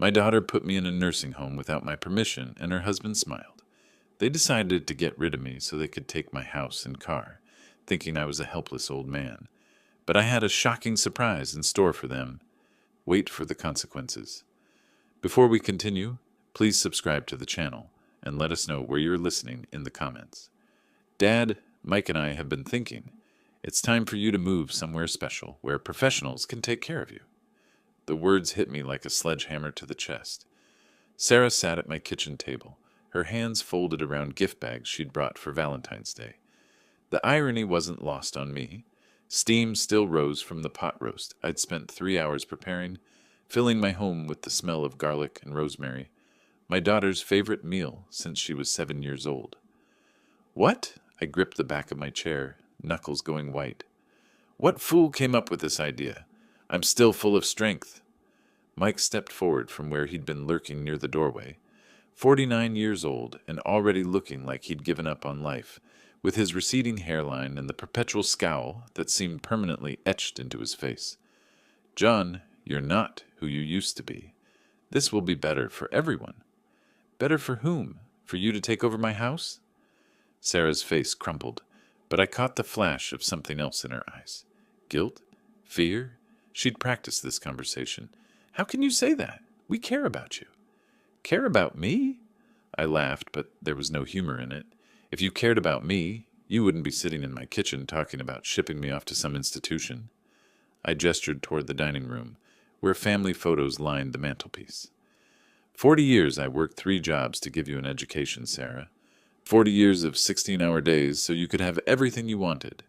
My daughter put me in a nursing home without my permission, and her husband smiled. They decided to get rid of me so they could take my house and car, thinking I was a helpless old man. But I had a shocking surprise in store for them. Wait for the consequences. Before we continue, please subscribe to the channel and let us know where you're listening in the comments. Dad, Mike and I have been thinking, it's time for you to move somewhere special where professionals can take care of you. The words hit me like a sledgehammer to the chest. Sarah sat at my kitchen table, her hands folded around gift bags she'd brought for Valentine's Day. The irony wasn't lost on me. Steam still rose from the pot roast I'd spent 3 hours preparing, filling my home with the smell of garlic and rosemary, my daughter's favorite meal since she was 7 years old. What? I gripped the back of my chair, knuckles going white. What fool came up with this idea? I'm still full of strength. Mike stepped forward from where he'd been lurking near the doorway, 49 years old and already looking like he'd given up on life, with his receding hairline and the perpetual scowl that seemed permanently etched into his face. John, you're not who you used to be. This will be better for everyone. Better for whom? For you to take over my house? Sarah's face crumpled, but I caught the flash of something else in her eyes. Guilt? Fear? She'd practiced this conversation. How can you say that? We care about you. Care about me? I laughed, but there was no humor in it. If you cared about me, you wouldn't be sitting in my kitchen talking about shipping me off to some institution. I gestured toward the dining room, where family photos lined the mantelpiece. 40 years I worked 3 jobs to give you an education, Sarah. 40 years of 16-hour days so you could have everything you wanted.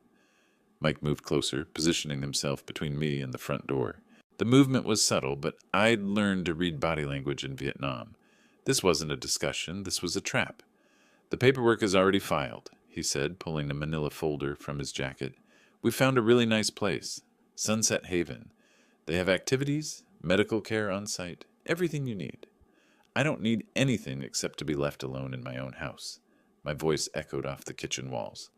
Mike moved closer, positioning himself between me and the front door. The movement was subtle, but I'd learned to read body language in Vietnam. This wasn't a discussion, this was a trap. The paperwork is already filed, he said, pulling a manila folder from his jacket. We found a really nice place, Sunset Haven. They have activities, medical care on site, everything you need. I don't need anything except to be left alone in my own house. My voice echoed off the kitchen walls.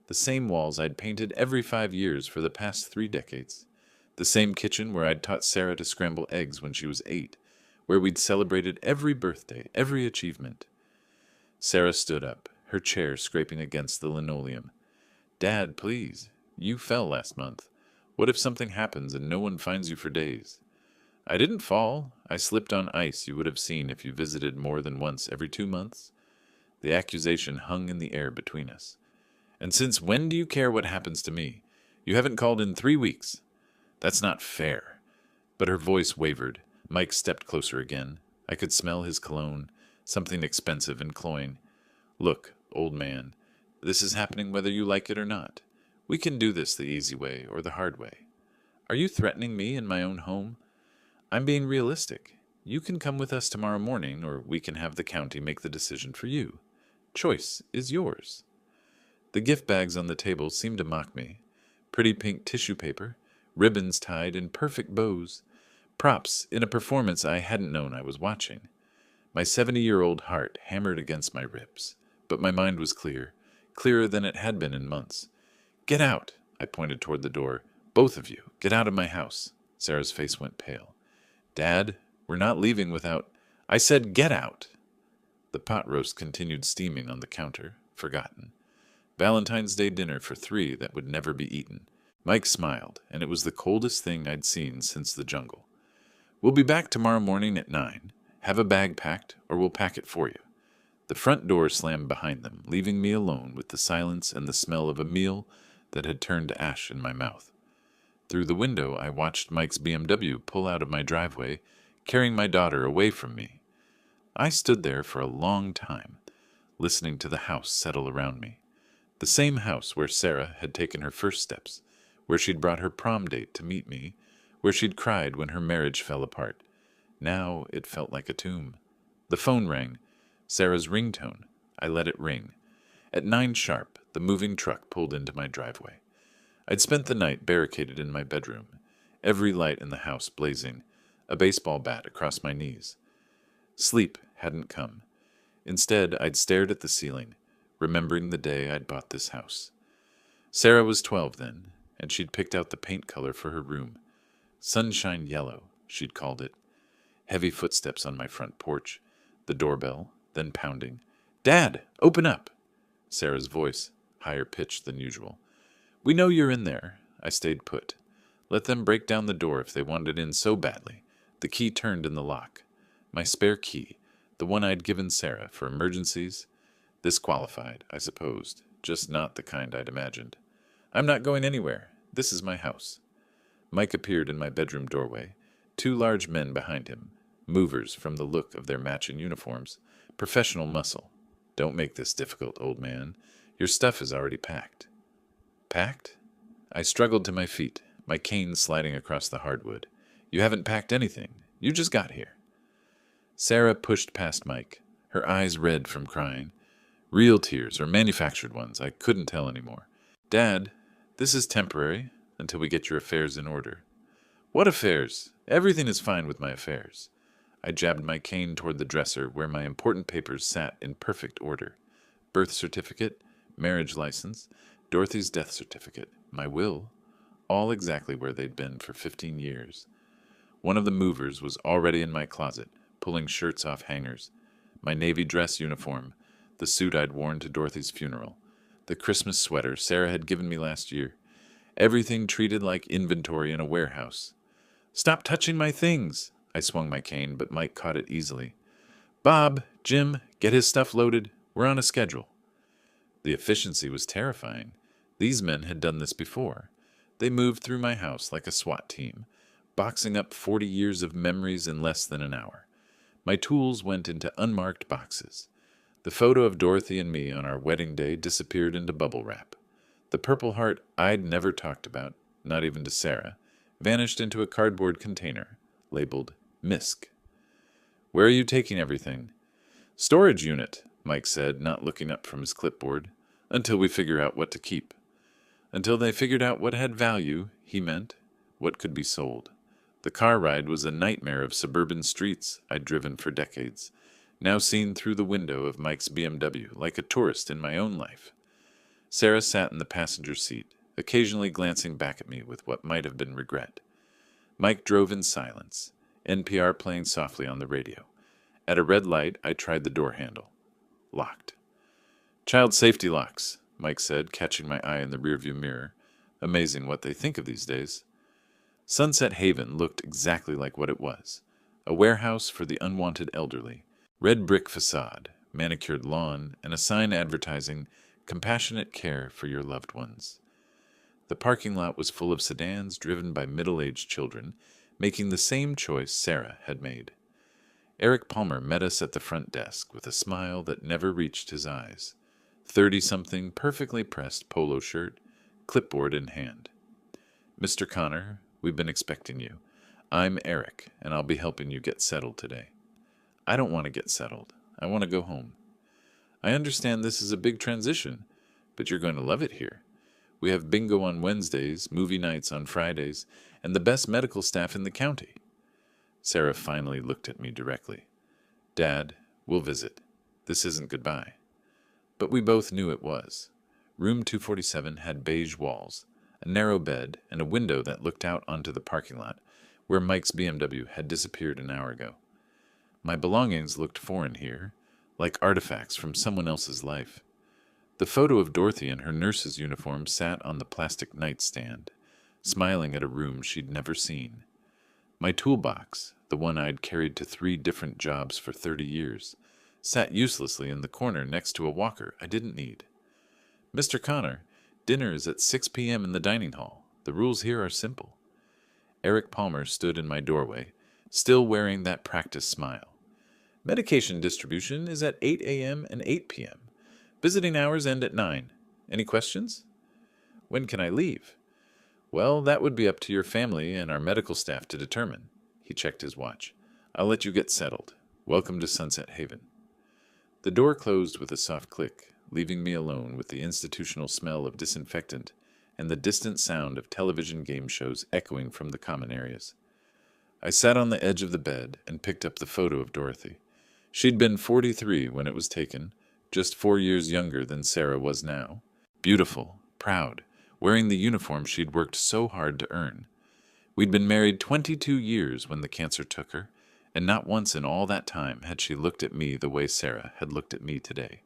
The same walls I'd painted every 5 years for the past 3 decades. The same kitchen where I'd taught Sarah to scramble eggs when she was 8, where we'd celebrated every birthday, every achievement. Sarah stood up, her chair scraping against the linoleum. Dad, please. You fell last month. What if something happens and no one finds you for days? I didn't fall. I slipped on ice you would have seen if you visited more than once every 2 months. The accusation hung in the air between us. And since when do you care what happens to me? You haven't called in 3 weeks. That's not fair. But her voice wavered. Mike stepped closer again. I could smell his cologne, something expensive and cloying. Look, old man, this is happening whether you like it or not. We can do this the easy way or the hard way. Are you threatening me in my own home? I'm being realistic. You can come with us tomorrow morning, or we can have the county make the decision for you. Choice is yours. The gift bags on the table seemed to mock me. Pretty pink tissue paper, ribbons tied in perfect bows, props in a performance I hadn't known I was watching. My 70-year-old heart hammered against my ribs, but my mind was clear, clearer than it had been in months. Get out, I pointed toward the door. Both of you, get out of my house. Sarah's face went pale. Dad, we're not leaving without... I said get out. The pot roast continued steaming on the counter, forgotten. Valentine's Day dinner for 3 that would never be eaten. Mike smiled, and it was the coldest thing I'd seen since the jungle. We'll be back tomorrow morning at 9. Have a bag packed, or we'll pack it for you. The front door slammed behind them, leaving me alone with the silence and the smell of a meal that had turned to ash in my mouth. Through the window, I watched Mike's BMW pull out of my driveway, carrying my daughter away from me. I stood there for a long time, listening to the house settle around me. The same house where Sarah had taken her first steps, where she'd brought her prom date to meet me, where she'd cried when her marriage fell apart. Now it felt like a tomb. The phone rang. Sarah's ringtone. I let it ring. At 9 sharp, the moving truck pulled into my driveway. I'd spent the night barricaded in my bedroom, every light in the house blazing, a baseball bat across my knees. Sleep hadn't come. Instead, I'd stared at the ceiling, remembering the day I'd bought this house. Sarah was 12 then, and she'd picked out the paint color for her room. Sunshine yellow, she'd called it. Heavy footsteps on my front porch. The doorbell, then pounding. "Dad, open up!" Sarah's voice, higher pitched than usual. "We know you're in there." I stayed put. Let them break down the door if they wanted in so badly. The key turned in the lock. My spare key, the one I'd given Sarah for emergencies. This qualified, I supposed, just not the kind I'd imagined. "I'm not going anywhere. This is my house." Mike appeared in my bedroom doorway, two large men behind him, movers from the look of their matching uniforms, professional muscle. "Don't make this difficult, old man. Your stuff is already packed." Packed? I struggled to my feet, my cane sliding across the hardwood. "You haven't packed anything. You just got here." Sarah pushed past Mike, her eyes red from crying. Real tears or manufactured ones, I couldn't tell anymore. "Dad, this is temporary, until we get your affairs in order." "What affairs? Everything is fine with my affairs." I jabbed my cane toward the dresser where my important papers sat in perfect order. Birth certificate, marriage license, Dorothy's death certificate, my will, all exactly where they'd been for 15 years. One of the movers was already in my closet, pulling shirts off hangers. My navy dress uniform, the suit I'd worn to Dorothy's funeral, the Christmas sweater Sarah had given me last year. Everything treated like inventory in a warehouse. "Stop touching my things!" I swung my cane, but Mike caught it easily. "Bob, Jim, get his stuff loaded. We're on a schedule." The efficiency was terrifying. These men had done this before. They moved through my house like a SWAT team, boxing up 40 years of memories in less than an hour. My tools went into unmarked boxes. The photo of Dorothy and me on our wedding day disappeared into bubble wrap. The Purple Heart I'd never talked about, not even to Sarah, vanished into a cardboard container, labeled MISC. "Where are you taking everything?" "Storage unit," Mike said, not looking up from his clipboard, "until we figure out what to keep." Until they figured out what had value, he meant, what could be sold. The car ride was a nightmare of suburban streets I'd driven for decades, now seen through the window of Mike's BMW, like a tourist in my own life. Sarah sat in the passenger seat, occasionally glancing back at me with what might have been regret. Mike drove in silence, NPR playing softly on the radio. At a red light, I tried the door handle. Locked. "Child safety locks," Mike said, catching my eye in the rearview mirror. Amazing what they think of these days. Sunset Haven looked exactly like what it was. A warehouse for the unwanted elderly. Red brick facade, manicured lawn, and a sign advertising compassionate care for your loved ones. The parking lot was full of sedans driven by middle-aged children, making the same choice Sarah had made. Eric Palmer met us at the front desk with a smile that never reached his eyes. 30-something, perfectly pressed polo shirt, clipboard in hand. "Mr. Connor, we've been expecting you. I'm Eric, and I'll be helping you get settled today." "I don't want to get settled. I want to go home." "I understand this is a big transition, but you're going to love it here. We have bingo on Wednesdays, movie nights on Fridays, and the best medical staff in the county." Sarah finally looked at me directly. "Dad, we'll visit. This isn't goodbye." But we both knew it was. Room 247 had beige walls, a narrow bed, and a window that looked out onto the parking lot, where Mike's BMW had disappeared an hour ago. My belongings looked foreign here, like artifacts from someone else's life. The photo of Dorothy in her nurse's uniform sat on the plastic nightstand, smiling at a room she'd never seen. My toolbox, the one I'd carried to 3 different jobs for 30 years, sat uselessly in the corner next to a walker I didn't need. "Mr. Connor, dinner is at 6 p.m. in the dining hall. The rules here are simple." Eric Palmer stood in my doorway, still wearing that practice smile. "Medication distribution is at 8 a.m. and 8 p.m. Visiting hours end at 9. Any questions?" "When can I leave?" "Well, that would be up to your family and our medical staff to determine." He checked his watch. "I'll let you get settled. Welcome to Sunset Haven." The door closed with a soft click, leaving me alone with the institutional smell of disinfectant and the distant sound of television game shows echoing from the common areas. I sat on the edge of the bed and picked up the photo of Dorothy. She'd been 43 when it was taken, just 4 years younger than Sarah was now. Beautiful, proud, wearing the uniform she'd worked so hard to earn. We'd been married 22 years when the cancer took her, And not once in all that time had she looked at me the way Sarah had looked at me today,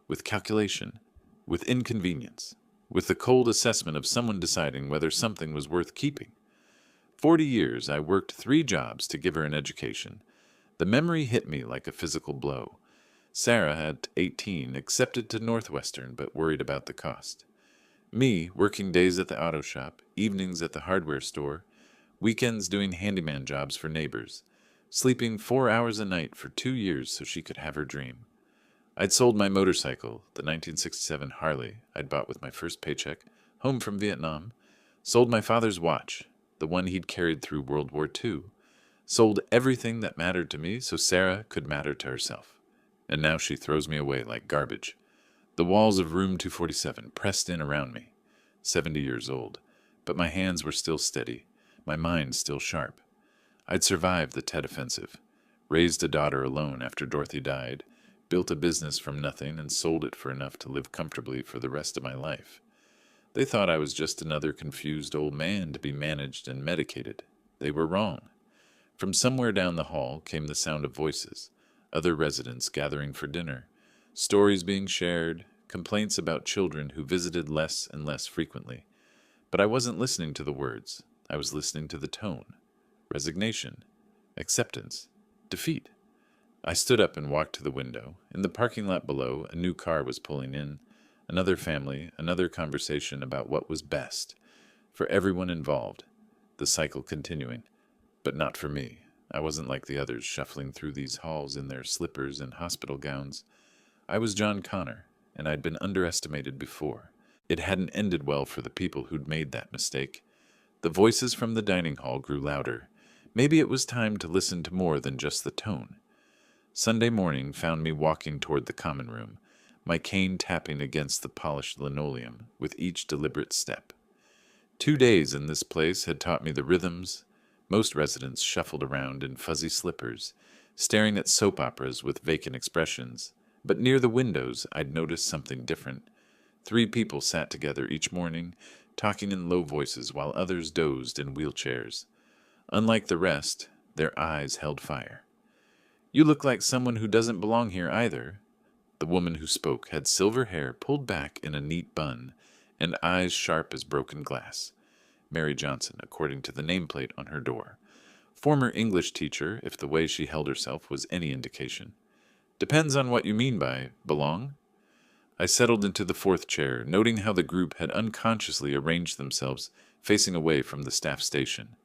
with calculation, with inconvenience, with the cold assessment of someone deciding whether something was worth keeping. 40 years I worked 3 jobs to give her an education. The memory hit me like a physical blow. Sarah, at 18, accepted to Northwestern but worried about the cost. Me, working days at the auto shop, evenings at the hardware store, weekends doing handyman jobs for neighbors, sleeping 4 hours a night for 2 years so she could have her dream. I'd sold my motorcycle, the 1967 Harley I'd bought with my first paycheck, home from Vietnam, sold my father's watch, the one he'd carried through World War II, sold everything that mattered to me so Sarah could matter to herself. And now she throws me away like garbage. The walls of room 247 pressed in around me. 70 years old, but my hands were still steady, my mind still sharp. I'd survived the Tet Offensive, raised a daughter alone after Dorothy died, built a business from nothing and sold it for enough to live comfortably for the rest of my life. They thought I was just another confused old man to be managed and medicated. They were wrong. From somewhere down the hall came the sound of voices, other residents gathering for dinner, stories being shared, complaints about children who visited less and less frequently. But I wasn't listening to the words. I was listening to the tone. Resignation, acceptance, defeat. I stood up and walked to the window. In the parking lot below, a new car was pulling in. Another family, another conversation about what was best for everyone involved. The cycle continuing. But not for me. I wasn't like the others shuffling through these halls in their slippers and hospital gowns. I was John Connor, and I'd been underestimated before. It hadn't ended well for the people who'd made that mistake. The voices from the dining hall grew louder. Maybe it was time to listen to more than just the tone. Sunday morning found me walking toward the common room, my cane tapping against the polished linoleum with each deliberate step. 2 days in this place had taught me the rhythms. Most residents shuffled around in fuzzy slippers, staring at soap operas with vacant expressions. But near the windows, I'd noticed something different. 3 people sat together each morning, talking in low voices while others dozed in wheelchairs. Unlike the rest, their eyes held fire. "You look like someone who doesn't belong here either." The woman who spoke had silver hair pulled back in a neat bun and eyes sharp as broken glass. Mary Johnson, according to the nameplate on her door. Former English teacher, if the way she held herself was any indication. "Depends on what you mean by belong." I settled into the 4th chair, noting how the group had unconsciously arranged themselves, facing away from the staff station.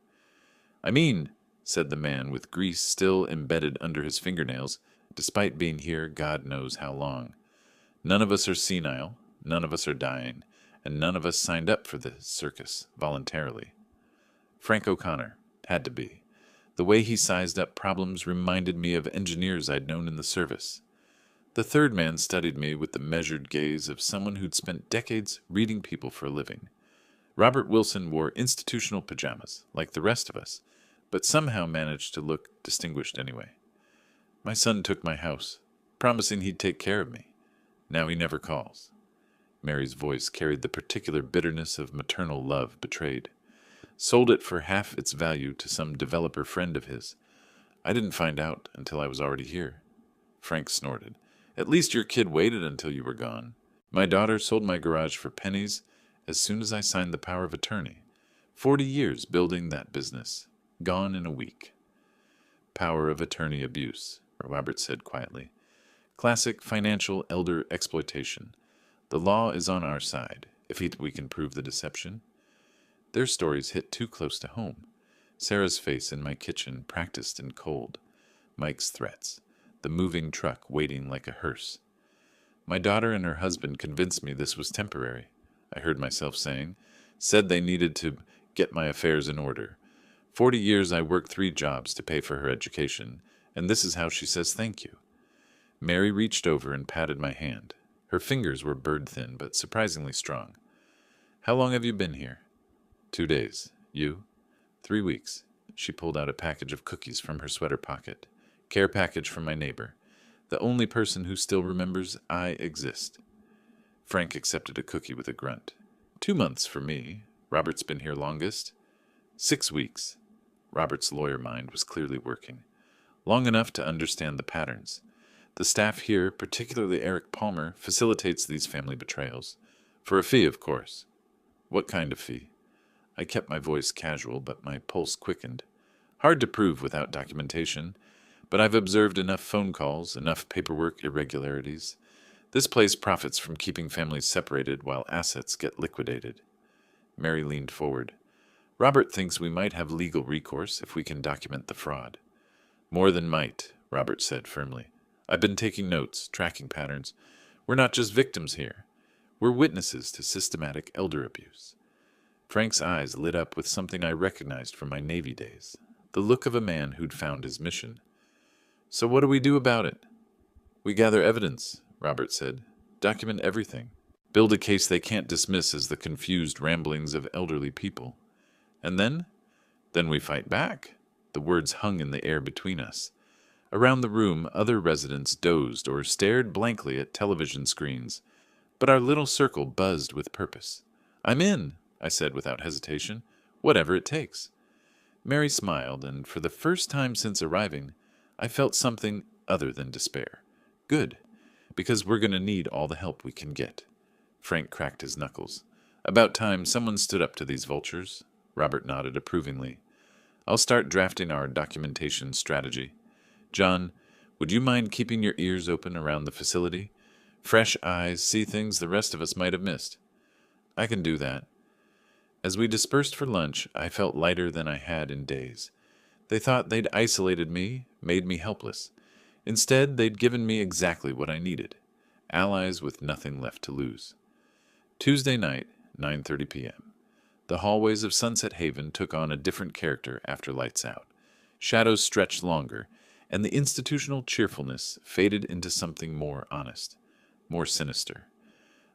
"I mean," said the man with grease still embedded under his fingernails, despite being here God knows how long. "None of us are senile, none of us are dying, and none of us signed up for this circus voluntarily." Frank O'Connor. Had to be. The way he sized up problems reminded me of engineers I'd known in the service. The 3rd man studied me with the measured gaze of someone who'd spent decades reading people for a living. Robert Wilson wore institutional pajamas, like the rest of us, but somehow managed to look distinguished anyway. "My son took my house, promising he'd take care of me. Now he never calls." Mary's voice carried the particular bitterness of maternal love betrayed. "Sold it for half its value to some developer friend of his. I didn't find out until I was already here." Frank snorted. "At least your kid waited until you were gone. My daughter sold my garage for pennies as soon as I signed the power of attorney. 40 years building that business. Gone in a week." "Power of attorney abuse," Robert said quietly. "Classic financial elder exploitation. The law is on our side, if we can prove the deception." Their stories hit too close to home. Sarah's face in my kitchen, practiced and cold. Mike's threats. The moving truck waiting like a hearse. "My daughter and her husband convinced me this was temporary," I heard myself saying. "Said they needed to get my affairs in order. 40 years I worked 3 jobs to pay for her education, and this is how she says thank you." Mary reached over and patted my hand. Her fingers were bird-thin, but surprisingly strong. "How long have you been here?" 2 days. "You?" 3 weeks. She pulled out a package of cookies from her sweater pocket. Care package from my neighbor. The only person who still remembers I exist. Frank accepted a cookie with a grunt. 2 months for me. Robert's been here longest. 6 weeks. Robert's lawyer mind was clearly working. long enough to understand the patterns. The staff here, particularly Eric Palmer, facilitates these family betrayals. For a fee, of course. What kind of fee? I kept my voice casual, but my pulse quickened. Hard to prove without documentation, but I've observed enough phone calls, enough paperwork irregularities. This place profits from keeping families separated while assets get liquidated. Mary leaned forward. Robert thinks we might have legal recourse if we can document the fraud. More than might, Robert said firmly. I've been taking notes, tracking patterns. We're not just victims here. We're witnesses to systematic elder abuse. Frank's eyes lit up with something I recognized from my Navy days, the look of a man who'd found his mission. So what do we do about it? We gather evidence, Robert said. Document everything. Build a case they can't dismiss as the confused ramblings of elderly people. And then? Then we fight back. The words hung in the air between us. Around the room, other residents dozed or stared blankly at television screens, but our little circle buzzed with purpose. I'm in, I said without hesitation. Whatever it takes. Mary smiled, and for the first time since arriving, I felt something other than despair. Good, because we're going to need all the help we can get. Frank cracked his knuckles. About time someone stood up to these vultures. Robert nodded approvingly. I'll start drafting our documentation strategy. John, would you mind keeping your ears open around the facility? Fresh eyes see things the rest of us might have missed. I can do that. As we dispersed for lunch, I felt lighter than I had in days. They thought they'd isolated me, made me helpless. Instead, they'd given me exactly what I needed. Allies with nothing left to lose. Tuesday night, 9:30 p.m. The hallways of Sunset Haven took on a different character after lights out. Shadows stretched longer, and the institutional cheerfulness faded into something more honest, more sinister.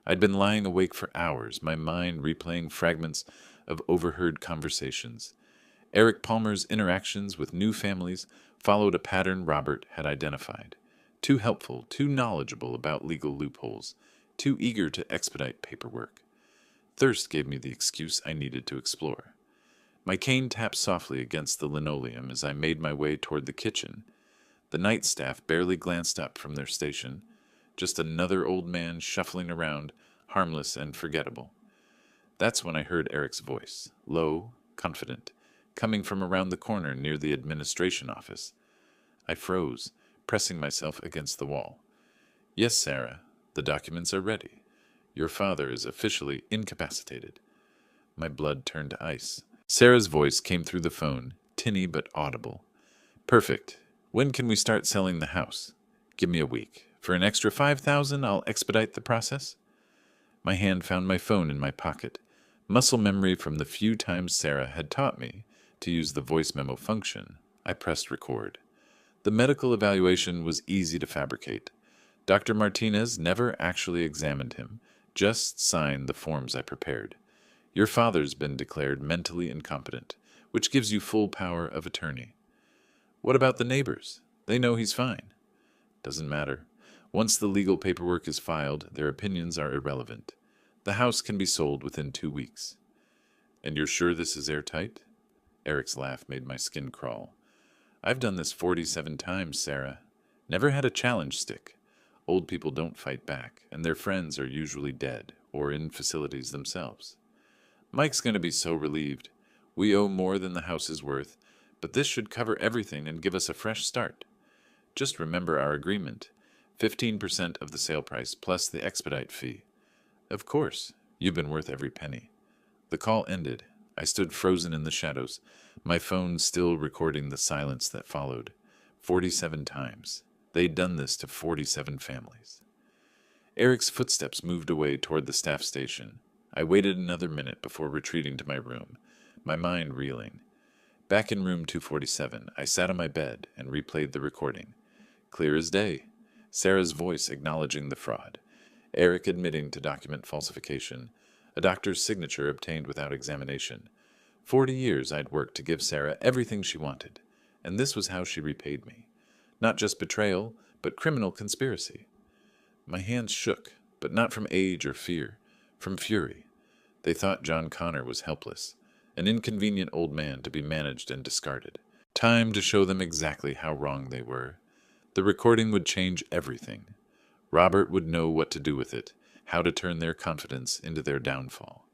I'd been lying awake for hours, my mind replaying fragments of overheard conversations. Eric Palmer's interactions with new families followed a pattern Robert had identified. Too helpful, too knowledgeable about legal loopholes, too eager to expedite paperwork. Thirst gave me the excuse I needed to explore. My cane tapped softly against the linoleum as I made my way toward the kitchen. The night staff barely glanced up from their station, just another old man shuffling around, harmless and forgettable. That's when I heard Eric's voice, low, confident, coming from around the corner near the administration office. I froze, pressing myself against the wall. Yes, Sarah, the documents are ready. Your father is officially incapacitated. My blood turned to ice. Sarah's voice came through the phone, tinny but audible. Perfect. When can we start selling the house? Give me a week. For an extra $5,000, I'll expedite the process. My hand found my phone in my pocket. Muscle memory from the few times Sarah had taught me to use the voice memo function. I pressed record. The medical evaluation was easy to fabricate. Dr. Martinez never actually examined him, just signed the forms I prepared. Your father's been declared mentally incompetent, which gives you full power of attorney. What about the neighbors? They know he's fine. Doesn't matter. Once the legal paperwork is filed, their opinions are irrelevant. The house can be sold within 2 weeks. And you're sure this is airtight? Eric's laugh made my skin crawl. I've done this 47 times, Sarah. Never had a challenge stick. Old people don't fight back, and their friends are usually dead or in facilities themselves. Mike's going to be so relieved. We owe more than the house is worth, but this should cover everything and give us a fresh start. Just remember our agreement. 15% of the sale price plus the expedite fee. Of course, you've been worth every penny. The call ended. I stood frozen in the shadows, my phone still recording the silence that followed. 47 times. They'd done this to 47 families. Eric's footsteps moved away toward the staff station. I waited another minute before retreating to my room, my mind reeling. Back in room 247, I sat on my bed and replayed the recording. Clear as day. Sarah's voice acknowledging the fraud. Eric admitting to document falsification. A doctor's signature obtained without examination. 40 years I'd worked to give Sarah everything she wanted, and this was how she repaid me. Not just betrayal, but criminal conspiracy. My hands shook, but not from age or fear, from fury. They thought John Connor was helpless, an inconvenient old man to be managed and discarded. Time to show them exactly how wrong they were. The recording would change everything. Robert would know what to do with it, how to turn their confidence into their downfall.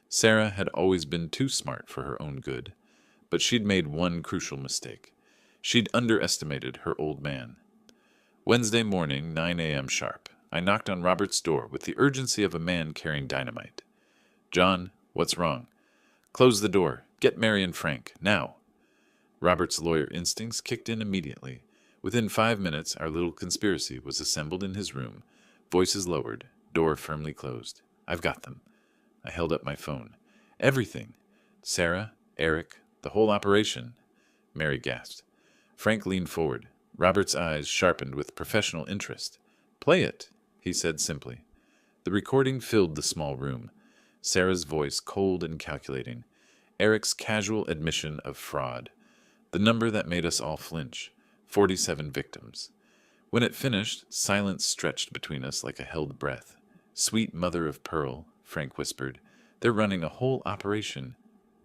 Sarah had always been too smart for her own good, but she'd made one crucial mistake. She'd underestimated her old man. Wednesday morning, 9 a.m. sharp, I knocked on Robert's door with the urgency of a man carrying dynamite. "John, what's wrong?" "Close the door. Get Mary and Frank, now." Robert's lawyer instincts kicked in immediately. Within 5 minutes, our little conspiracy was assembled in his room, voices lowered, door firmly closed. "I've got them." I held up my phone. "Everything. Sarah, Eric, the whole operation." Mary gasped. Frank leaned forward. Robert's eyes sharpened with professional interest. "Play it," he said simply. The recording filled the small room. Sarah's voice cold and calculating. Eric's casual admission of fraud. The number that made us all flinch. 47 victims. When it finished, silence stretched between us like a held breath. "Sweet mother of pearl," Frank whispered. "They're running a whole operation."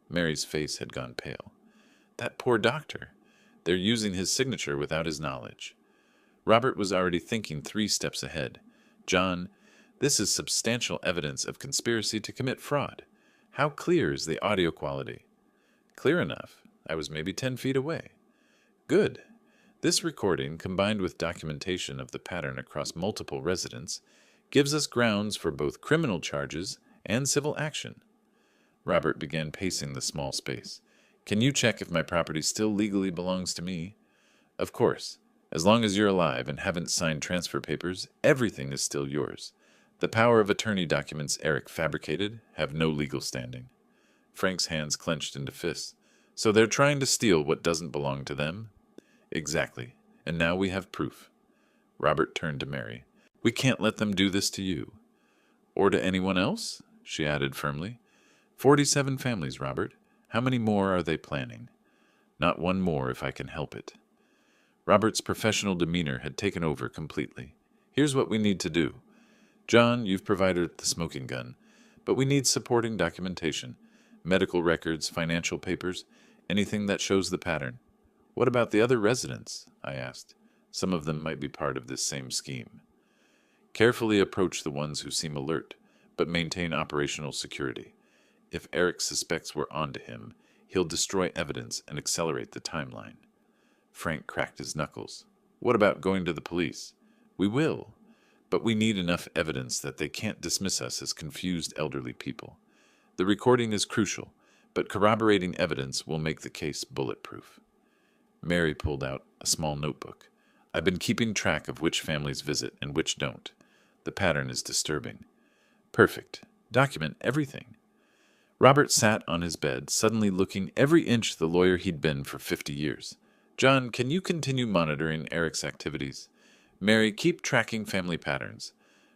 Mary's face had gone pale. "That poor doctor. They're using his signature without his knowledge." Robert was already thinking 3 steps ahead. "John, this is substantial evidence of conspiracy to commit fraud. How clear is the audio quality?" "Clear enough. I was maybe 10 feet away." "Good. This recording, combined with documentation of the pattern across multiple residents, gives us grounds for both criminal charges and civil action." Robert began pacing the small space. "Can you check if my property still legally belongs to me?" "Of course. As long as you're alive and haven't signed transfer papers, everything is still yours. The power of attorney documents Eric fabricated have no legal standing." Frank's hands clenched into fists. "So they're trying to steal what doesn't belong to them?" "Exactly. And now we have proof." Robert turned to Mary. "We can't let them do this to you." "Or to anyone else?" she added firmly. 47 families, Robert. How many more are they planning?" "Not one more if I can help it." Robert's professional demeanor had taken over completely. "Here's what we need to do. John, you've provided the smoking gun, but we need supporting documentation, medical records, financial papers, anything that shows the pattern." "What about the other residents?" I asked. "Some of them might be part of this same scheme." "Carefully approach the ones who seem alert, but maintain operational security. If Eric suspects we're onto him, he'll destroy evidence and accelerate the timeline." Frank cracked his knuckles. "What about going to the police?" "We will, but we need enough evidence that they can't dismiss us as confused elderly people. The recording is crucial, but corroborating evidence will make the case bulletproof." Mary pulled out a small notebook. "I've been keeping track of which families visit and which don't. The pattern is disturbing." "Perfect. Document everything." Robert sat on his bed, suddenly looking every inch the lawyer he'd been for 50 years. "John, can you continue monitoring Eric's activities? Mary, keep tracking family patterns.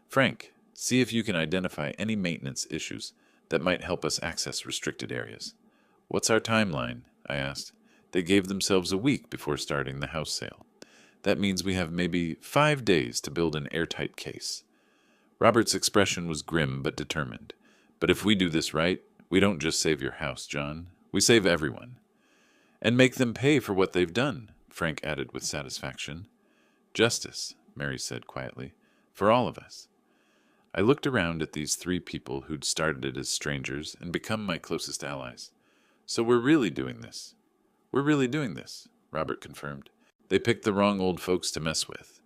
Frank, see if you can identify any maintenance issues that might help us access restricted areas." "What's our timeline?" I asked. They gave themselves a week before starting the house sale. "That means we have maybe 5 days to build an airtight case." Robert's expression was grim but determined. "But if we do this right, we don't just save your house, John. We save everyone." "And make them pay for what they've done," Frank added with satisfaction. "Justice," Mary said quietly, "for all of us." I looked around at these 3 people who'd started it as strangers and become my closest allies. "So we're really doing this." "We're really doing this," Robert confirmed. "They picked the wrong old folks to mess with."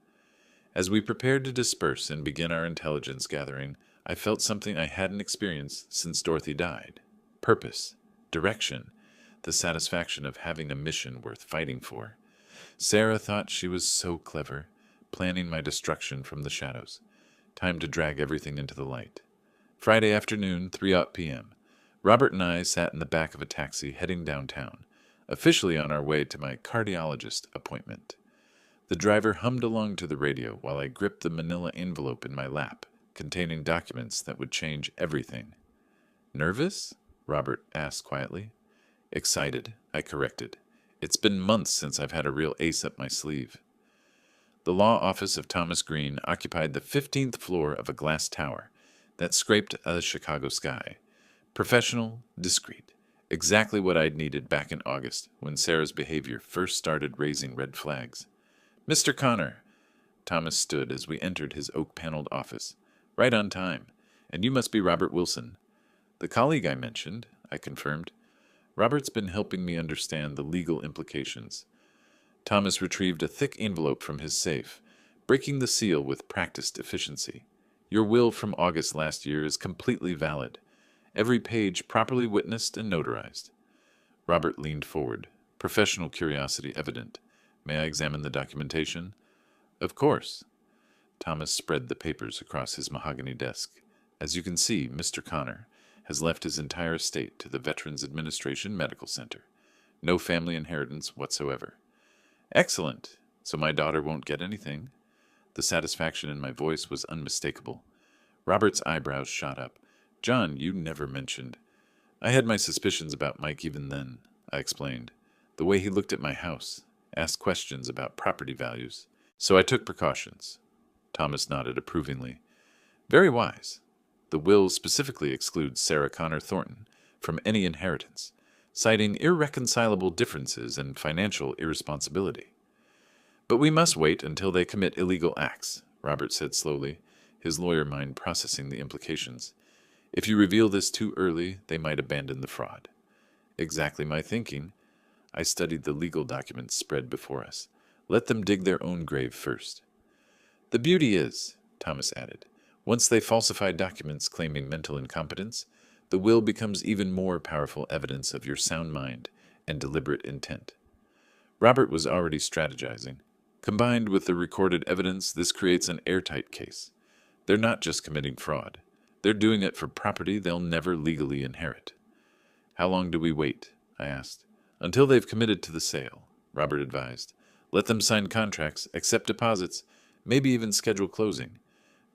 As we prepared to disperse and begin our intelligence gathering, I felt something I hadn't experienced since Dorothy died. Purpose, direction, the satisfaction of having a mission worth fighting for. Sarah thought she was so clever, planning my destruction from the shadows. Time to drag everything into the light. Friday afternoon, 3 p.m. Robert and I sat in the back of a taxi heading downtown, officially on our way to my cardiologist appointment. The driver hummed along to the radio while I gripped the manila envelope in my lap, containing documents that would change everything. "Nervous?" Robert asked quietly. "Excited," I corrected. "It's been months since I've had a real ace up my sleeve." The law office of Thomas Green occupied the 15th floor of a glass tower that scraped a Chicago sky. Professional, discreet, Exactly what I'd needed back in August, when Sarah's behavior first started raising red flags. Mr. Connor, Thomas stood as we entered his oak-paneled office. Right on time. And you must be Robert Wilson. The colleague I mentioned, I confirmed. Robert's been helping me understand the legal implications. Thomas retrieved a thick envelope from his safe, breaking the seal with practiced efficiency. Your will from August last year is completely valid. Every page properly witnessed and notarized. Robert leaned forward, professional curiosity evident. May I examine the documentation? Of course. Thomas spread the papers across his mahogany desk. As you can see, Mr. Connor has left his entire estate to the Veterans Administration Medical Center. No family inheritance whatsoever. Excellent. So my daughter won't get anything? The satisfaction in my voice was unmistakable. Robert's eyebrows shot up. John, you never mentioned. I had my suspicions about Mike even then, I explained. The way he looked at my house, asked questions about property values. So I took precautions. Thomas nodded approvingly. Very wise. The will specifically excludes Sarah Connor Thornton from any inheritance, citing irreconcilable differences and financial irresponsibility. But we must wait until they commit illegal acts, Robert said slowly, his lawyer mind processing the implications. If you reveal this too early, they might abandon the fraud. Exactly my thinking. I studied the legal documents spread before us. Let them dig their own grave first. The beauty is, Thomas added, once they falsify documents claiming mental incompetence, the will becomes even more powerful evidence of your sound mind and deliberate intent. Robert was already strategizing. Combined with the recorded evidence, this creates an airtight case. They're not just committing fraud. They're doing it for property they'll never legally inherit. How long do we wait? I asked. Until they've committed to the sale, Robert advised. Let them sign contracts, accept deposits, maybe even schedule closing.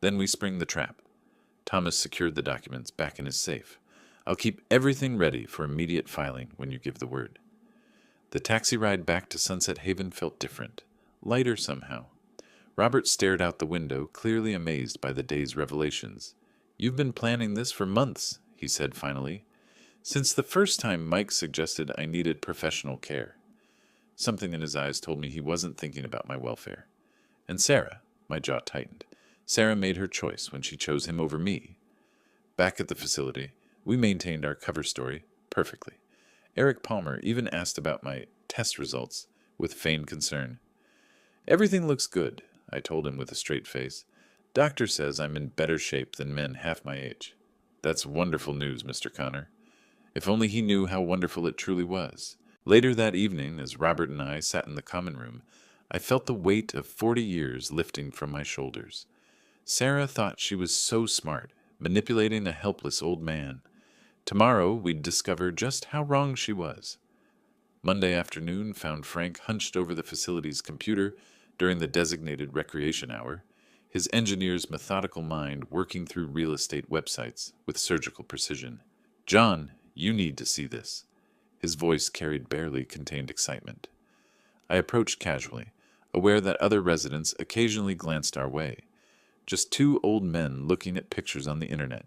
Then we spring the trap. Thomas secured the documents back in his safe. I'll keep everything ready for immediate filing when you give the word. The taxi ride back to Sunset Haven felt different, lighter somehow. Robert stared out the window, clearly amazed by the day's revelations. You've been planning this for months, he said finally, since the first time Mike suggested I needed professional care. Something in his eyes told me he wasn't thinking about my welfare. And Sarah, my jaw tightened. Sarah made her choice when she chose him over me. Back at the facility, we maintained our cover story perfectly. Eric Palmer even asked about my test results with feigned concern. Everything looks good, I told him with a straight face. Doctor says I'm in better shape than men half my age. That's wonderful news, Mr. Connor. If only he knew how wonderful it truly was. Later that evening, as Robert and I sat in the common room, I felt the weight of 40 years lifting from my shoulders. Sarah thought she was so smart, manipulating a helpless old man. Tomorrow we'd discover just how wrong she was. Monday afternoon found Frank hunched over the facility's computer during the designated recreation hour, his engineer's methodical mind working through real estate websites with surgical precision. John, you need to see this. His voice carried barely contained excitement. I approached casually, aware that other residents occasionally glanced our way. Just two old men looking at pictures on the internet.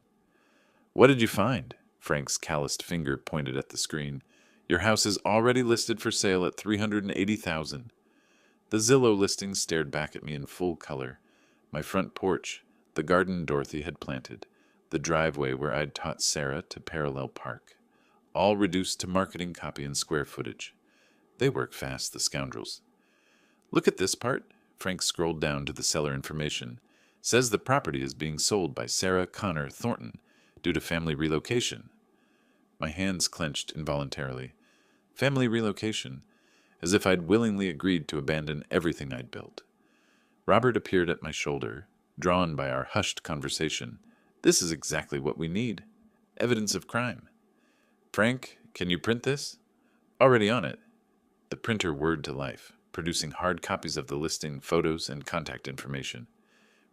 What did you find? Frank's calloused finger pointed at the screen. Your house is already listed for sale at $380,000. The Zillow listing stared back at me in full color. My front porch, the garden Dorothy had planted, the driveway where I'd taught Sarah to parallel park. All reduced to marketing copy and square footage. They work fast, the scoundrels. Look at this part. Frank scrolled down to the seller information. Says the property is being sold by Sarah Connor Thornton due to family relocation. My hands clenched involuntarily. Family relocation, as if I'd willingly agreed to abandon everything I'd built. Robert appeared at my shoulder, drawn by our hushed conversation. This is exactly what we need. Evidence of crime. Frank, can you print this? Already on it. The printer whirred to life, producing hard copies of the listing, photos, and contact information.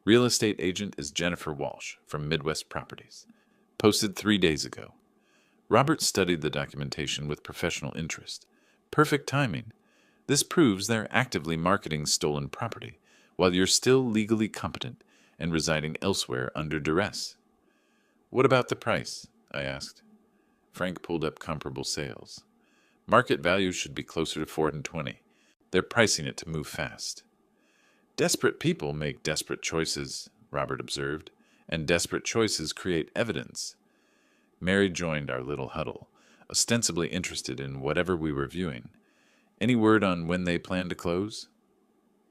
Real estate agent is Jennifer Walsh from Midwest Properties. Posted 3 days ago. Robert studied the documentation with professional interest. Perfect timing. This proves they're actively marketing stolen property, while you're still legally competent and residing elsewhere under duress. What about the price? I asked. Frank pulled up comparable sales. Market value should be closer to 420. They're pricing it to move fast. Desperate people make desperate choices, Robert observed, and desperate choices create evidence. Mary joined our little huddle, ostensibly interested in whatever we were viewing. Any word on when they plan to close?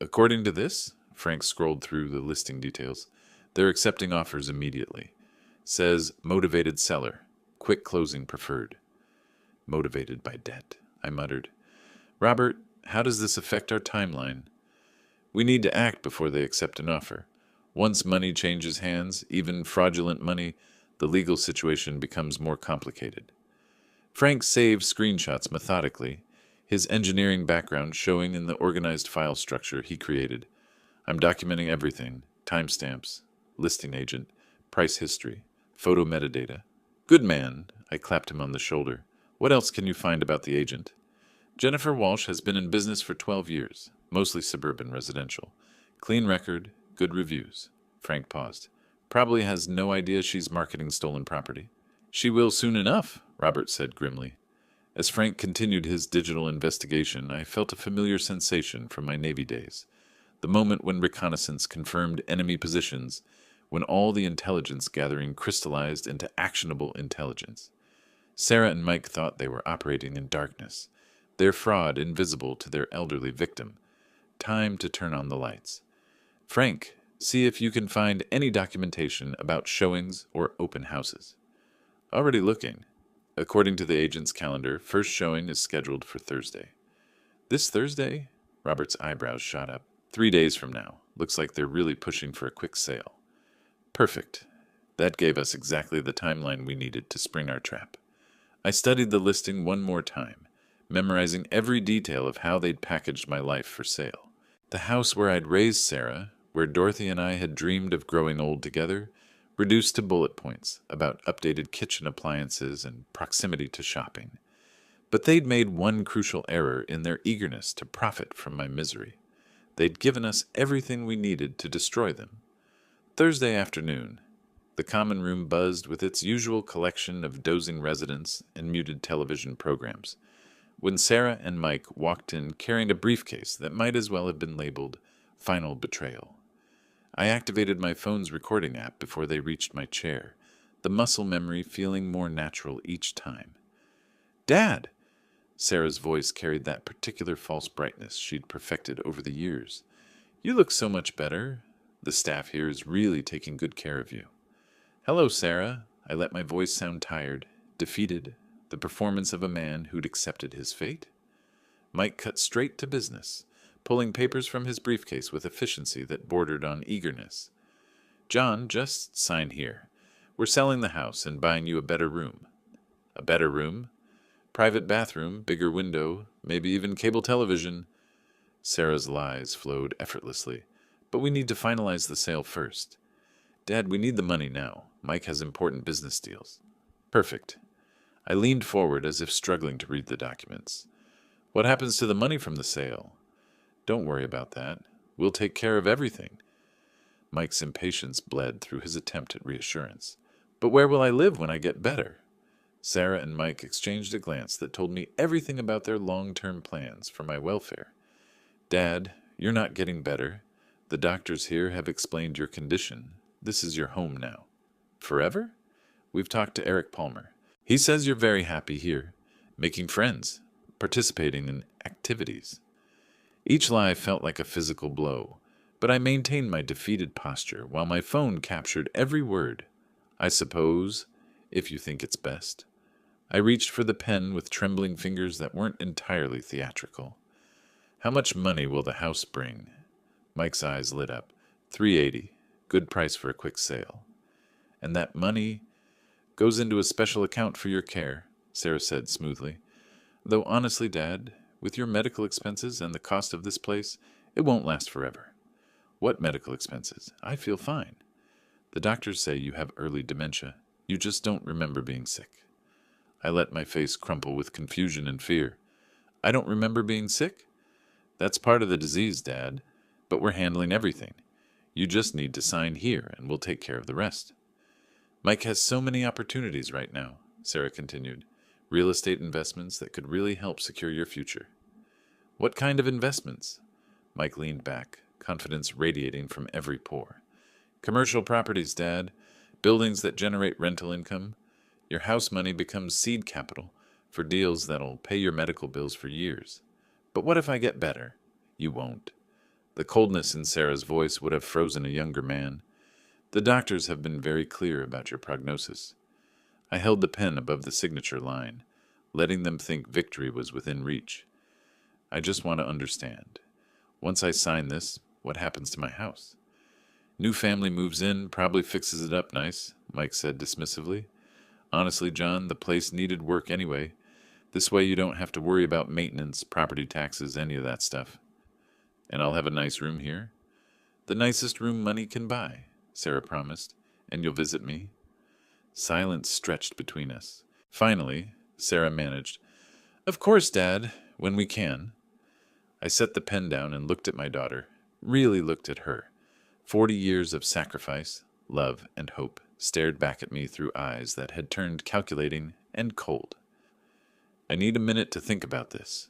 According to this, Frank scrolled through the listing details, they're accepting offers immediately. Says motivated seller, quick closing preferred. Motivated by debt, I muttered. Robert, how does this affect our timeline? We need to act before they accept an offer. Once money changes hands, even fraudulent money, the legal situation becomes more complicated. Frank saved screenshots methodically, his engineering background showing in the organized file structure he created. I'm documenting everything, timestamps, listing agent, price history, photo metadata. Good man, I clapped him on the shoulder. What else can you find about the agent? Jennifer Walsh has been in business for 12 years, mostly suburban residential. Clean record, good reviews. Frank paused. Probably has no idea she's marketing stolen property. She will soon enough, Robert said grimly. As Frank continued his digital investigation, I felt a familiar sensation from my Navy days. The moment when reconnaissance confirmed enemy positions, when all the intelligence gathering crystallized into actionable intelligence. Sarah and Mike thought they were operating in darkness, their fraud invisible to their elderly victim. Time to turn on the lights. Frank, see if you can find any documentation about showings or open houses. Already looking. According to the agent's calendar, first showing is scheduled for Thursday. This Thursday? Robert's eyebrows shot up. 3 days from now. Looks like they're really pushing for a quick sale. Perfect. That gave us exactly the timeline we needed to spring our trap. I studied the listing one more time, memorizing every detail of how they'd packaged my life for sale. The house where I'd raised Sarah, where Dorothy and I had dreamed of growing old together, reduced to bullet points about updated kitchen appliances and proximity to shopping. But they'd made one crucial error in their eagerness to profit from my misery. They'd given us everything we needed to destroy them. Thursday afternoon, the common room buzzed with its usual collection of dozing residents and muted television programs, when Sarah and Mike walked in carrying a briefcase that might as well have been labeled Final Betrayal. I activated my phone's recording app before they reached my chair, the muscle memory feeling more natural each time. Dad! Sarah's voice carried that particular false brightness she'd perfected over the years. You look so much better. The staff here is really taking good care of you. Hello, Sarah. I let my voice sound tired, defeated, the performance of a man who'd accepted his fate. Mike cut straight to business, pulling papers from his briefcase with efficiency that bordered on eagerness. John, just sign here. We're selling the house and buying you a better room. A better room? Private bathroom, bigger window, maybe even cable television. Sarah's lies flowed effortlessly. But we need to finalize the sale first. Dad, we need the money now. Mike has important business deals. Perfect. I leaned forward as if struggling to read the documents. What happens to the money from the sale? Don't worry about that. We'll take care of everything. Mike's impatience bled through his attempt at reassurance. But where will I live when I get better? Sarah and Mike exchanged a glance that told me everything about their long-term plans for my welfare. Dad, you're not getting better. The doctors here have explained your condition. This is your home now. Forever? We've talked to Eric Palmer. He says you're very happy here, making friends, participating in activities. Each lie felt like a physical blow, but I maintained my defeated posture while my phone captured every word. I suppose, if you think it's best. I reached for the pen with trembling fingers that weren't entirely theatrical. How much money will the house bring? Mike's eyes lit up. $380. Good price for a quick sale. And that money goes into a special account for your care, Sarah said smoothly. Though honestly, Dad, with your medical expenses and the cost of this place, it won't last forever. What medical expenses? I feel fine. The doctors say you have early dementia. You just don't remember being sick. I let my face crumple with confusion and fear. I don't remember being sick? That's part of the disease, Dad. But we're handling everything. You just need to sign here, and we'll take care of the rest. Mike has so many opportunities right now. Sarah continued. Real estate investments that could really help secure your future. What kind of investments? Mike leaned back, confidence radiating from every pore. Commercial properties, Dad. Buildings that generate rental income. Your house money becomes seed capital for deals that'll pay your medical bills for years. But what if I get better? You won't. The coldness in Sarah's voice would have frozen a younger man. The doctors have been very clear about your prognosis. I held the pen above the signature line, letting them think victory was within reach. I just want to understand. Once I sign this, what happens to my house? New family moves in, probably fixes it up nice, Mike said dismissively. Honestly, John, the place needed work anyway. This way you don't have to worry about maintenance, property taxes, any of that stuff. And I'll have a nice room here? The nicest room money can buy, Sarah promised. And you'll visit me? Silence stretched between us. Finally, Sarah managed, Of course, Dad, when we can. I set the pen down and looked at my daughter, really looked at her. 40 years of sacrifice, love, and hope stared back at me through eyes that had turned calculating and cold. I need a minute to think about this.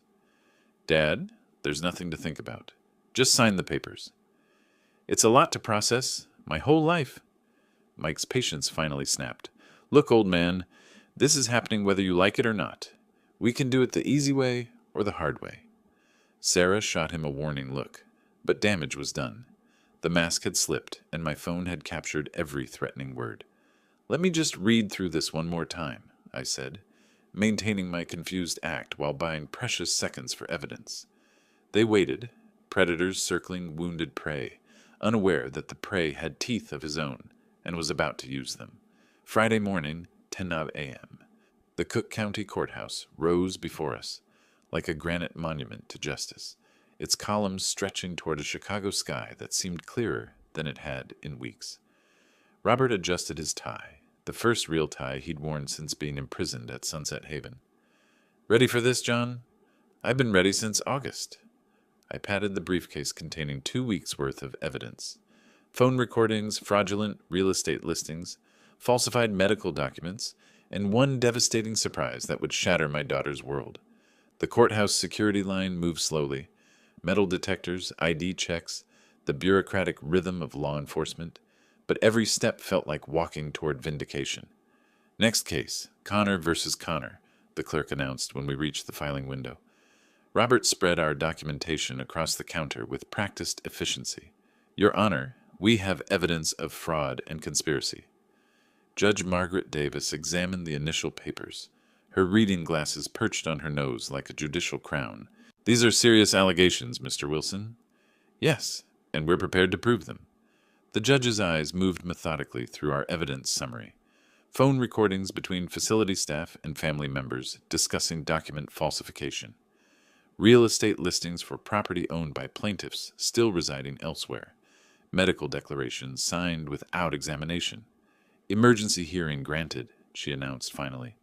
Dad, there's nothing to think about. Just sign the papers. It's a lot to process, my whole life. Mike's patience finally snapped. Look, old man, this is happening whether you like it or not. We can do it the easy way or the hard way. Sarah shot him a warning look, but damage was done. The mask had slipped, and my phone had captured every threatening word. Let me just read through this one more time, I said, maintaining my confused act while buying precious seconds for evidence. They waited, predators circling wounded prey, unaware that the prey had teeth of his own and was about to use them. Friday morning, 10 a.m. The Cook County Courthouse rose before us, like a granite monument to justice, its columns stretching toward a Chicago sky that seemed clearer than it had in weeks. Robert adjusted his tie, the first real tie he'd worn since being imprisoned at Sunset Haven. Ready for this, John? I've been ready since August. I patted the briefcase containing 2 weeks' worth of evidence. Phone recordings, fraudulent real estate listings, falsified medical documents, and one devastating surprise that would shatter my daughter's world. The courthouse security line moved slowly. Metal detectors, ID checks, the bureaucratic rhythm of law enforcement, but every step felt like walking toward vindication. Next case, Connor versus Connor, the clerk announced when we reached the filing window. Robert spread our documentation across the counter with practiced efficiency. Your Honor, we have evidence of fraud and conspiracy. Judge Margaret Davis examined the initial papers, her reading glasses perched on her nose like a judicial crown. These are serious allegations, Mr. Wilson. Yes, and we're prepared to prove them. The judge's eyes moved methodically through our evidence summary. Phone recordings between facility staff and family members discussing document falsification. Real estate listings for property owned by plaintiffs still residing elsewhere. Medical declarations signed without examination. Emergency hearing granted, she announced finally.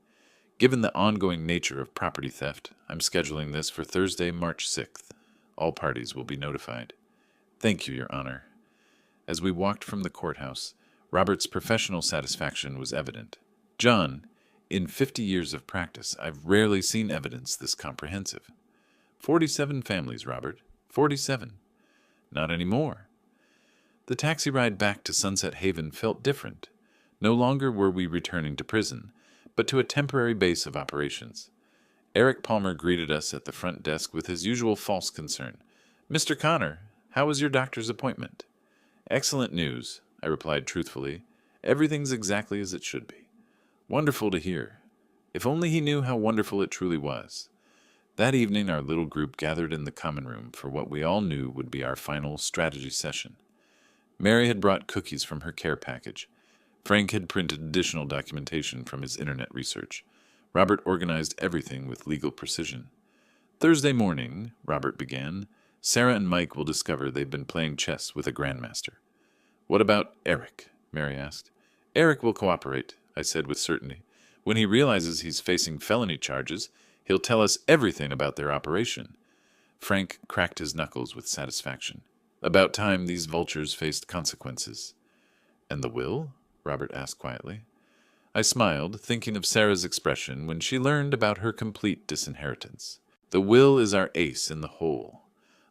Given the ongoing nature of property theft, I'm scheduling this for Thursday, March 6th. All parties will be notified. Thank you, Your Honor. As we walked from the courthouse, Robert's professional satisfaction was evident. John, in 50 years of practice, I've rarely seen evidence this comprehensive. 47 families, Robert. 47. Not anymore. The taxi ride back to Sunset Haven felt different. No longer were we returning to prison, but to a temporary base of operations. Eric Palmer greeted us at the front desk with his usual false concern. Mr. Connor, how was your doctor's appointment? Excellent news, I replied truthfully. Everything's exactly as it should be. Wonderful to hear. If only he knew how wonderful it truly was. That evening our little group gathered in the common room for what we all knew would be our final strategy session. Mary had brought cookies from her care package. Frank had printed additional documentation from his internet research. Robert organized everything with legal precision. Thursday morning, Robert began, Sarah and Mike will discover they've been playing chess with a grandmaster. What about Eric? Mary asked. Eric will cooperate, I said with certainty. When he realizes he's facing felony charges, he'll tell us everything about their operation. Frank cracked his knuckles with satisfaction. About time these vultures faced consequences. And the will? Robert asked quietly. I smiled, thinking of Sarah's expression when she learned about her complete disinheritance. The will is our ace in the hole.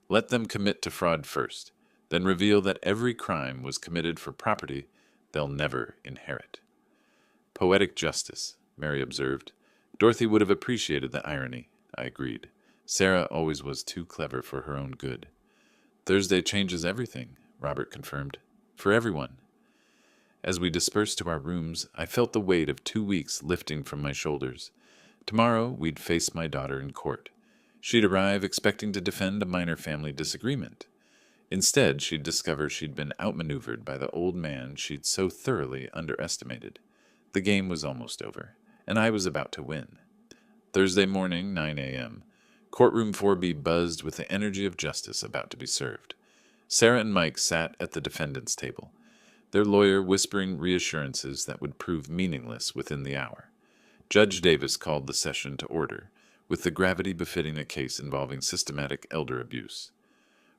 Let them commit to fraud first, then reveal that every crime was committed for property they'll never inherit. Poetic justice, Mary observed. Dorothy would have appreciated the irony, I agreed. Sarah always was too clever for her own good. Thursday changes everything, Robert confirmed. For everyone. As we dispersed to our rooms, I felt the weight of 2 weeks lifting from my shoulders. Tomorrow, we'd face my daughter in court. She'd arrive expecting to defend a minor family disagreement. Instead, she'd discover she'd been outmaneuvered by the old man she'd so thoroughly underestimated. The game was almost over, and I was about to win. Thursday morning, 9 a.m. Courtroom 4B buzzed with the energy of justice about to be served. Sarah and Mike sat at the defendant's table, their lawyer whispering reassurances that would prove meaningless within the hour. Judge Davis called the session to order, with the gravity befitting a case involving systematic elder abuse.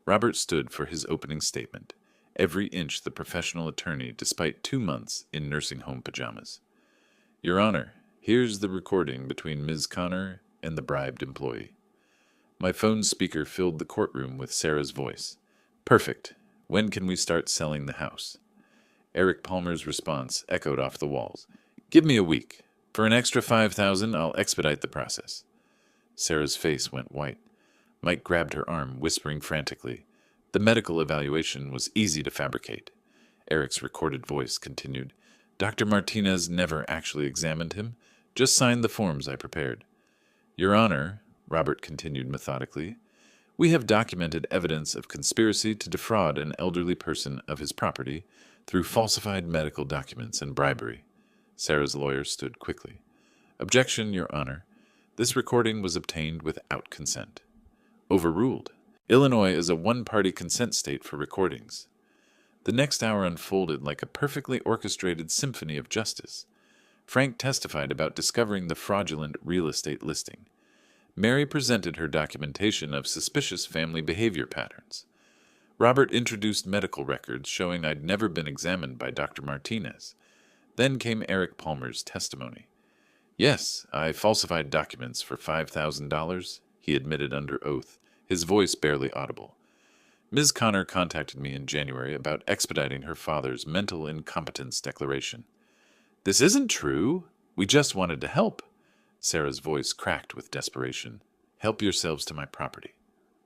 Robert stood for his opening statement, every inch the professional attorney despite 2 months in nursing home pajamas. Your Honor, here's the recording between Ms. Connor and the bribed employee. My phone speaker filled the courtroom with Sarah's voice. Perfect. When can we start selling the house? Eric Palmer's response echoed off the walls. Give me a week. For an extra $5,000, I'll expedite the process. Sarah's face went white. Mike grabbed her arm, whispering frantically. The medical evaluation was easy to fabricate. Eric's recorded voice continued. Dr. Martinez never actually examined him, just signed the forms I prepared. Your Honor, Robert continued methodically, we have documented evidence of conspiracy to defraud an elderly person of his property through falsified medical documents and bribery. Sarah's lawyer stood quickly. Objection, Your Honor. This recording was obtained without consent. Overruled. Illinois is a one-party consent state for recordings. The next hour unfolded like a perfectly orchestrated symphony of justice. Frank testified about discovering the fraudulent real estate listing. Mary presented her documentation of suspicious family behavior patterns. Robert introduced medical records showing I'd never been examined by Dr. Martinez. Then came Eric Palmer's testimony. Yes, I falsified documents for $5,000, he admitted under oath, his voice barely audible. Ms. Connor contacted me in January about expediting her father's mental incompetence declaration. This isn't true. We just wanted to help. Sarah's voice cracked with desperation. Help yourselves to my property,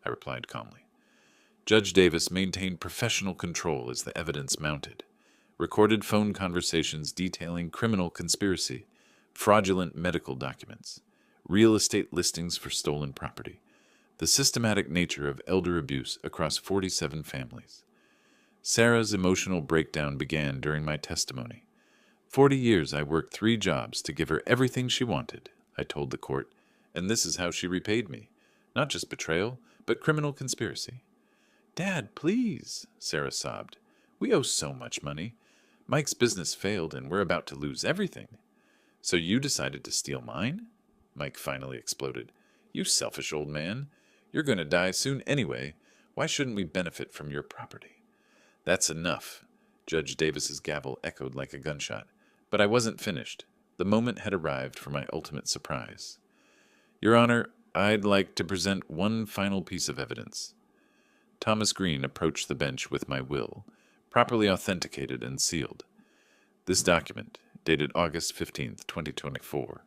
I replied calmly. Judge Davis maintained professional control as the evidence mounted. Recorded phone conversations detailing criminal conspiracy, fraudulent medical documents, real estate listings for stolen property, the systematic nature of elder abuse across 47 families. Sarah's emotional breakdown began during my testimony. 40 years I worked 3 jobs to give her everything she wanted, I told the court, and this is how she repaid me. Not just betrayal, but criminal conspiracy. Dad, please, Sarah sobbed. We owe so much money. Mike's business failed and we're about to lose everything. So you decided to steal mine? Mike finally exploded. You selfish old man. You're going to die soon anyway. Why shouldn't we benefit from your property? That's enough. Judge Davis's gavel echoed like a gunshot. But I wasn't finished. The moment had arrived for my ultimate surprise. Your Honor, I'd like to present one final piece of evidence. Thomas Green approached the bench with my will, properly authenticated and sealed. This document, dated August 15, 2024,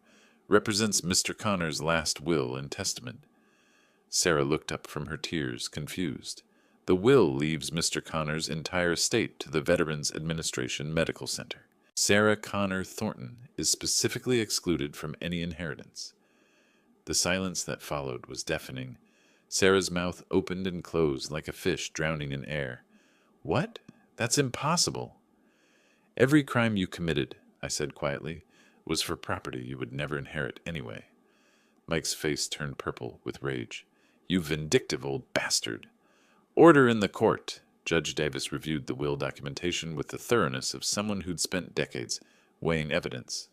represents Mr. Connor's last will and testament. Sarah looked up from her tears, confused. The will leaves Mr. Connor's entire estate to the Veterans Administration Medical Center. Sarah Connor Thornton is specifically excluded from any inheritance. The silence that followed was deafening. Sarah's mouth opened and closed like a fish drowning in air. What? That's impossible. Every crime you committed, I said quietly, was for property you would never inherit anyway. Mike's face turned purple with rage. You vindictive old bastard. Order in the court. Judge Davis reviewed the will documentation with the thoroughness of someone who'd spent decades weighing evidence.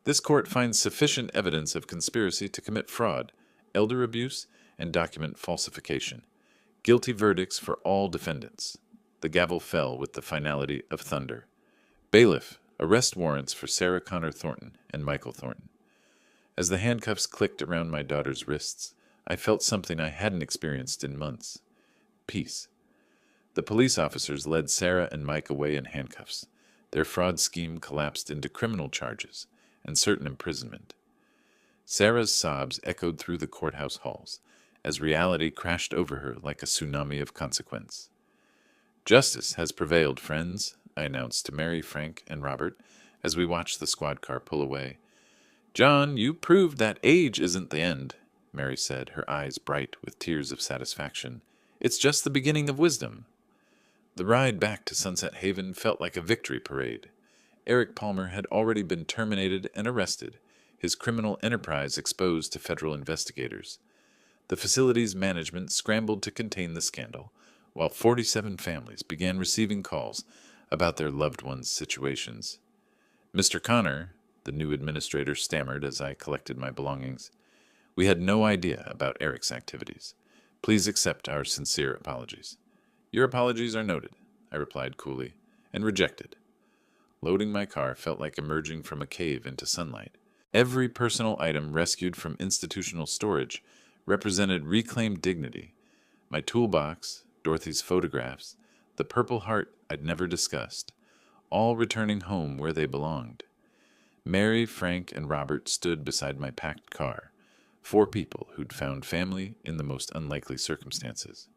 This court finds sufficient evidence of conspiracy to commit fraud, elder abuse, and document falsification. Guilty verdicts for all defendants. The gavel fell with the finality of thunder. Bailiff, arrest warrants for Sarah Connor Thornton and Michael Thornton. As the handcuffs clicked around my daughter's wrists, I felt something I hadn't experienced in months. Peace. The police officers led Sarah and Mike away in handcuffs. Their fraud scheme collapsed into criminal charges and certain imprisonment. Sarah's sobs echoed through the courthouse halls as reality crashed over her like a tsunami of consequence. "Justice has prevailed, friends," I announced to Mary, Frank, and Robert as we watched the squad car pull away. "John, you proved that age isn't the end," Mary said, her eyes bright with tears of satisfaction. "It's just the beginning of wisdom." The ride back to Sunset Haven felt like a victory parade. Eric Palmer had already been terminated and arrested, his criminal enterprise exposed to federal investigators. The facility's management scrambled to contain the scandal, while 47 families began receiving calls about their loved ones' situations. "Mr. Connor," the new administrator stammered as I collected my belongings, "we had no idea about Eric's activities. Please accept our sincere apologies." "Your apologies are noted," I replied coolly, and rejected. Loading my car felt like emerging from a cave into sunlight. Every personal item rescued from institutional storage represented reclaimed dignity. My toolbox, Dorothy's photographs, the Purple Heart I'd never discussed, all returning home where they belonged. Mary, Frank, and Robert stood beside my packed car, 4 people who'd found family in the most unlikely circumstances.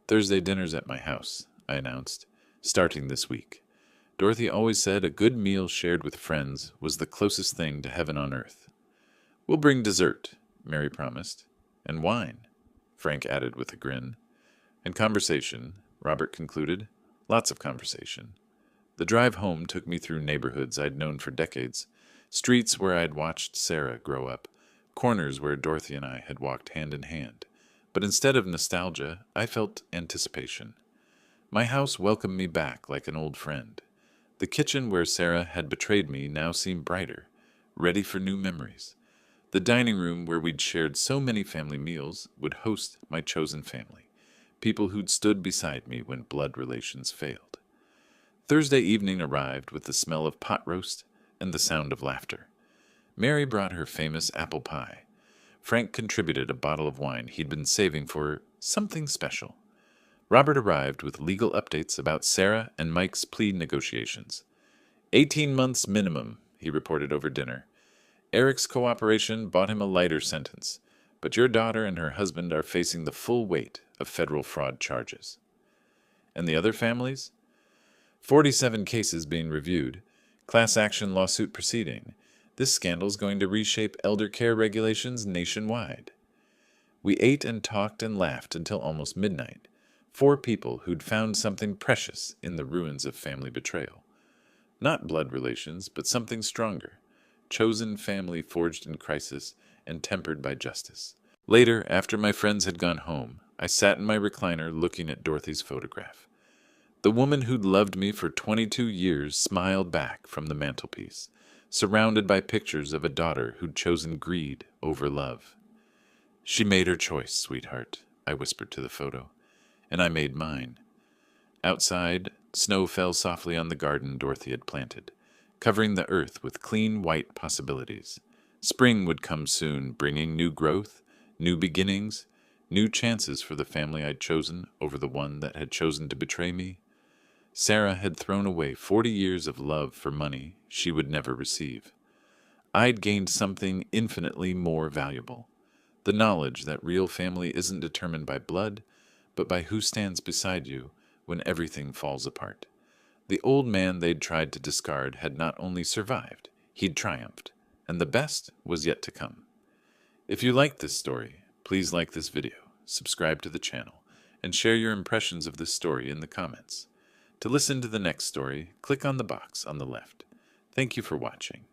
"Thursday dinner's at my house," I announced, "starting this week. Dorothy always said a good meal shared with friends was the closest thing to heaven on earth." "We'll bring dessert," Mary promised. "And wine," Frank added with a grin. "And conversation," Robert concluded. "Lots of conversation." The drive home took me through neighborhoods I'd known for decades, streets where I'd watched Sarah grow up, corners where Dorothy and I had walked hand in hand. But instead of nostalgia, I felt anticipation. My house welcomed me back like an old friend. The kitchen where Sarah had betrayed me now seemed brighter, ready for new memories. The dining room where we'd shared so many family meals would host my chosen family, people who'd stood beside me when blood relations failed. Thursday evening arrived with the smell of pot roast and the sound of laughter. Mary brought her famous apple pie. Frank contributed a bottle of wine he'd been saving for something special. Robert arrived with legal updates about Sarah and Mike's plea negotiations. 18 months minimum, he reported over dinner. Eric's cooperation bought him a lighter sentence, but your daughter and her husband are facing the full weight of federal fraud charges. And the other families? 47 cases being reviewed, class action lawsuit proceeding. This scandal's going to reshape elder care regulations nationwide. We ate and talked and laughed until almost midnight. 4 people who'd found something precious in the ruins of family betrayal. Not blood relations, but something stronger. Chosen family forged in crisis and tempered by justice. Later, after my friends had gone home, I sat in my recliner looking at Dorothy's photograph. The woman who'd loved me for 22 years smiled back from the mantelpiece, surrounded by pictures of a daughter who'd chosen greed over love. "She made her choice, sweetheart," I whispered to the photo, "and I made mine." Outside, snow fell softly on the garden Dorothy had planted, covering the earth with clean white possibilities. Spring would come soon, bringing new growth, new beginnings, new chances for the family I'd chosen over the one that had chosen to betray me. Sarah had thrown away 40 years of love for money she would never receive. I'd gained something infinitely more valuable, the knowledge that real family isn't determined by blood, but by who stands beside you when everything falls apart. The old man they'd tried to discard had not only survived, he'd triumphed, and the best was yet to come. If you liked this story, please like this video, subscribe to the channel, and share your impressions of this story in the comments. To listen to the next story, click on the box on the left. Thank you for watching.